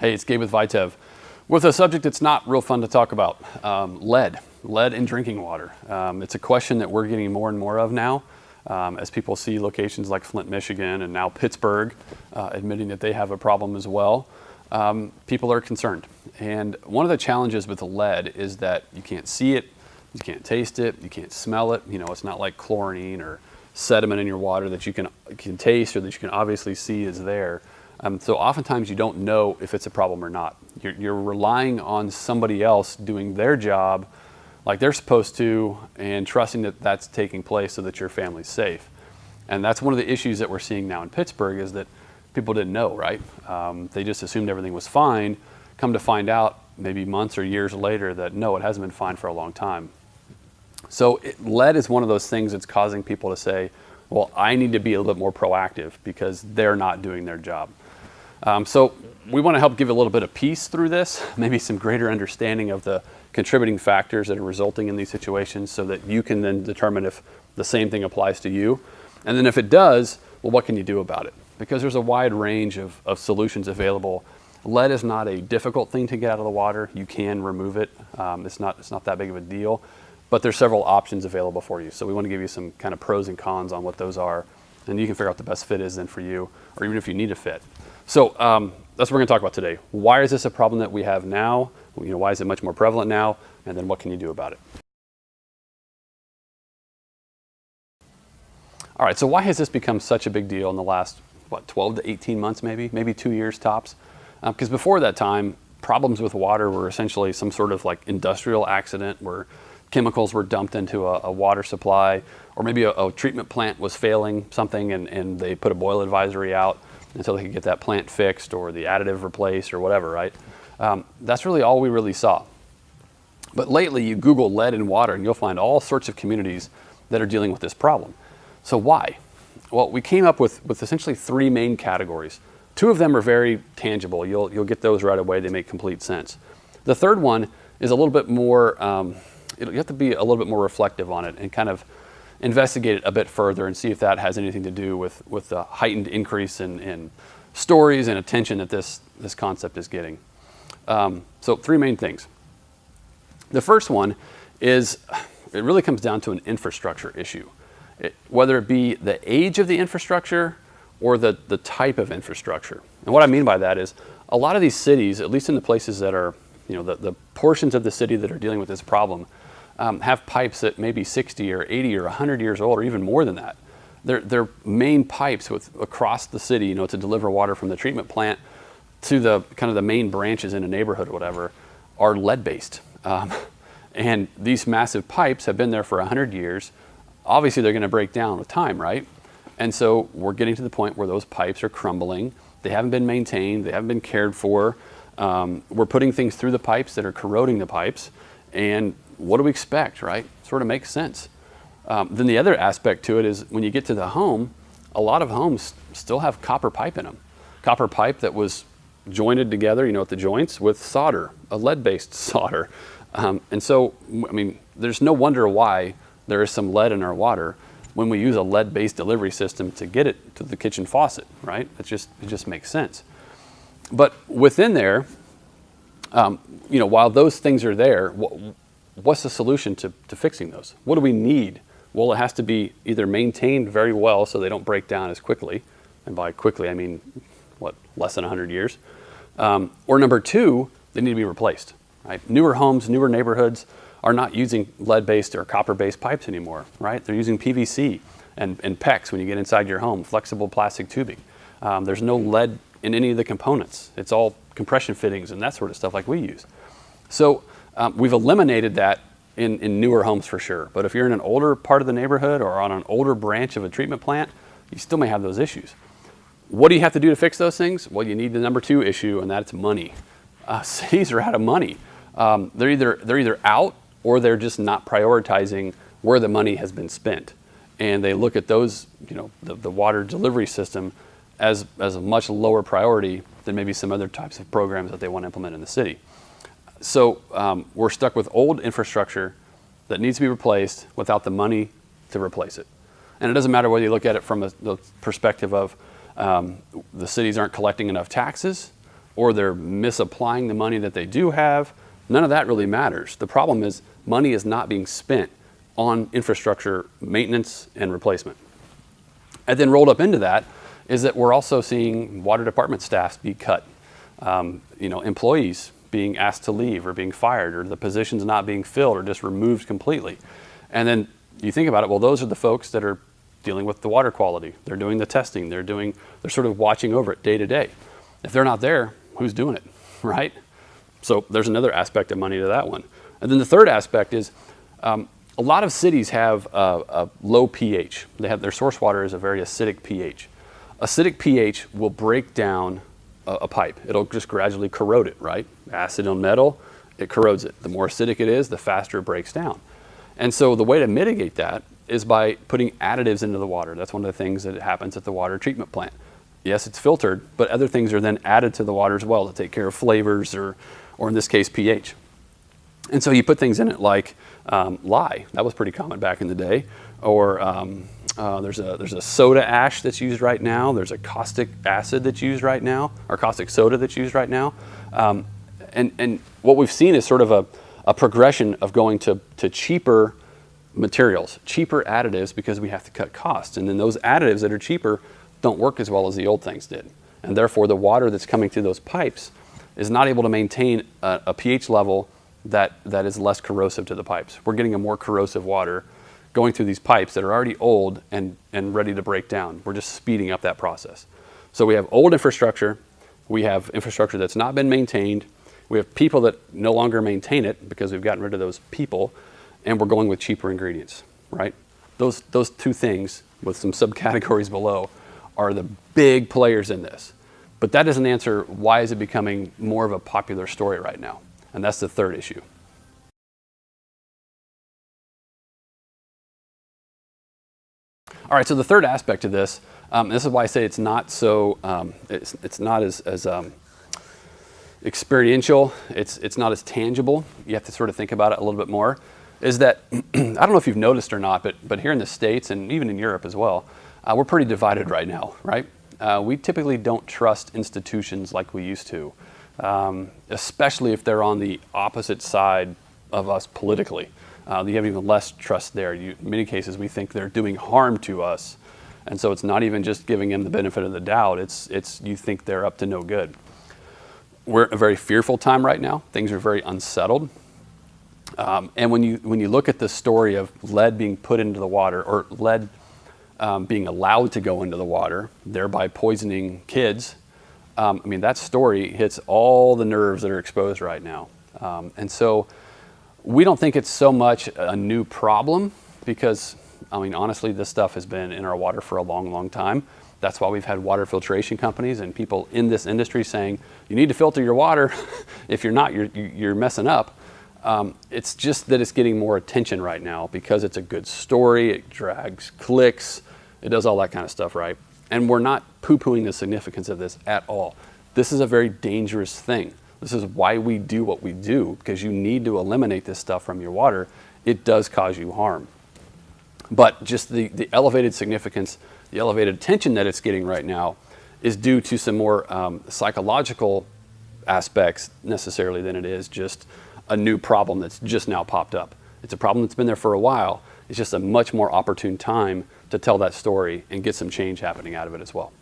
Hey, it's Gabe with Vitev, with a subject that's not real fun to talk about, lead in drinking water. It's a question that we're getting more and more of now as people see locations like Flint, Michigan, and now Pittsburgh admitting that they have a problem as well. People are concerned. And one of the challenges with the lead is that you can't see it, you can't taste it, you can't smell it. You know, it's not like chlorine or sediment in your water that you can taste or that you can obviously see is there. So oftentimes you don't know if it's a problem or not. You're relying on somebody else doing their job like they're supposed to and trusting that that's taking place so that your family's safe. And that's one of the issues that we're seeing now in Pittsburgh is that people didn't know, right? They just assumed everything was fine. Come to find out maybe months or years later that no, it hasn't been fine for a long time. So lead is one of those things that's causing people to say, well, I need to be a little bit more proactive because they're not doing their job. So we want to help give a little bit of peace through this, maybe some greater understanding of the contributing factors that are resulting in these situations so that you can then determine if the same thing applies to you. And then if it does, well, what can you do about it? Because there's a wide range of solutions available. Lead is not a difficult thing to get out of the water. You can remove it. It's not that big of a deal, but there's several options available for you. So we want to give you some kind of pros and cons on what those are, and you can figure out the best fit is then for you, or even if you need a fit. So that's what we're going to talk about today. Why is this a problem that we have now? You know, why is it much more prevalent now? And then what can you do about it? All right, so why has this become such a big deal in the last, 12 to 18 months maybe 2 years tops? Because before that time, problems with water were essentially some sort of like industrial accident where chemicals were dumped into a water supply, or maybe a treatment plant was failing something and they put a boil advisory out until they could get that plant fixed or the additive replaced or whatever, right? That's really all we really saw. But lately you Google lead in water and you'll find all sorts of communities that are dealing with this problem. So why? Well, we came up with essentially three main categories. Two of them are very tangible. You'll get those right away. They make complete sense. The third one is a little bit more, you have to be a little bit more reflective on it and kind of investigate it a bit further and see if that has anything to do with the heightened increase in stories and attention that this concept is getting. So three main things. The first one is, it really comes down to an infrastructure issue. Whether it be the age of the infrastructure or the type of infrastructure. And what I mean by that is a lot of these cities, at least in the places that are, the portions of the city that are dealing with this problem, have pipes that may be 60 or 80 or 100 years old or even more than that. Their main pipes across the city, to deliver water from the treatment plant to the kind of the main branches in a neighborhood or whatever, are lead-based. And these massive pipes have been there for 100 years. Obviously, they're going to break down with time, right? And so we're getting to the point where those pipes are crumbling. They haven't been maintained. They haven't been cared for. We're putting things through the pipes that are corroding the pipes. And what do we expect, right? Sort of makes sense. Then the other aspect to it is when you get to the home, a lot of homes still have copper pipe in them. Copper pipe that was jointed together, at the joints with solder, a lead-based solder. And so, there's no wonder why there is some lead in our water when we use a lead-based delivery system to get it to the kitchen faucet, right? It just makes sense. But within there, while those things are there, what's the solution to fixing those? What do we need? Well, it has to be either maintained very well so they don't break down as quickly, and by quickly I mean, less than 100 years. Or number two, they need to be replaced, right? Newer homes, newer neighborhoods are not using lead-based or copper-based pipes anymore, right? They're using PVC and PEX when you get inside your home, flexible plastic tubing. There's no lead in any of the components. It's all compression fittings and that sort of stuff like we use. So we've eliminated that in newer homes for sure. But if you're in an older part of the neighborhood or on an older branch of a treatment plant, you still may have those issues. What do you have to do to fix those things? Well, you need the number two issue, and that's money. Cities are out of money. They're either out or they're just not prioritizing where the money has been spent. And they look at those, the water delivery system as a much lower priority than maybe some other types of programs that they want to implement in the city. So we're stuck with old infrastructure that needs to be replaced without the money to replace it. And it doesn't matter whether you look at it from the perspective of the cities aren't collecting enough taxes, or they're misapplying the money that they do have. None of that really matters. The problem is money is not being spent on infrastructure maintenance and replacement. And then rolled up into that is that we're also seeing water department staffs be cut. Employees being asked to leave or being fired, or the positions not being filled or just removed completely. And then you think about it, well, those are the folks that are dealing with the water quality. They're doing the testing. They're sort of watching over it day to day. If they're not there, who's doing it, right? So there's another aspect of money to that one. And then the third aspect is a lot of cities have a low pH. They have their source water is a very acidic pH. Acidic pH will break down a pipe. It'll just gradually corrode it, right? Acid on metal, it corrodes it. The more acidic it is, the faster it breaks down. And so the way to mitigate that is by putting additives into the water. That's one of the things that happens at the water treatment plant. Yes, it's filtered, but other things are then added to the water as well to take care of flavors or in this case, pH. And so you put things in it like lye. That was pretty common back in the day. Or there's a soda ash that's used right now. There's a caustic acid that's used right now, or caustic soda that's used right now. And what we've seen is sort of a progression of going to cheaper materials, cheaper additives, because we have to cut costs. And then those additives that are cheaper don't work as well as the old things did. And therefore the water that's coming through those pipes is not able to maintain a pH level that is less corrosive to the pipes. We're getting a more corrosive water going through these pipes that are already old and ready to break down. We're just speeding up that process. So we have old infrastructure, we have infrastructure that's not been maintained, we have people that no longer maintain it because we've gotten rid of those people, and we're going with cheaper ingredients, right? Those two things with some subcategories below are the big players in this. But that doesn't answer why is it becoming more of a popular story right now. And that's the third issue. All right, so the third aspect of this, this is why I say it's not so, it's not as experiential, it's not as tangible. You have to sort of think about it a little bit more, is that, I don't know if you've noticed or not, but here in the States and even in Europe as well, we're pretty divided right now, right? We typically don't trust institutions like we used to, especially if they're on the opposite side of us politically. You have even less trust there. In many cases, we think they're doing harm to us. And so it's not even just giving them the benefit of the doubt. It's you think they're up to no good. We're at a very fearful time right now. Things are very unsettled. And when you look at the story of lead being put into the water, or lead being allowed to go into the water, thereby poisoning kids, that story hits all the nerves that are exposed right now. And so we don't think it's so much a new problem because, honestly, this stuff has been in our water for a long, long time. That's why we've had water filtration companies and people in this industry saying, you need to filter your water. If you're not, you're messing up. It's just that it's getting more attention right now because it's a good story, it drags clicks, it does all that kind of stuff, right? And we're not poo-pooing the significance of this at all. This is a very dangerous thing. This is why we do what we do, because you need to eliminate this stuff from your water. It does cause you harm. But just the elevated significance, the elevated attention that it's getting right now is due to some more psychological aspects necessarily than it is just a new problem that's just now popped up. It's a problem that's been there for a while. It's just a much more opportune time to tell that story and get some change happening out of it as well.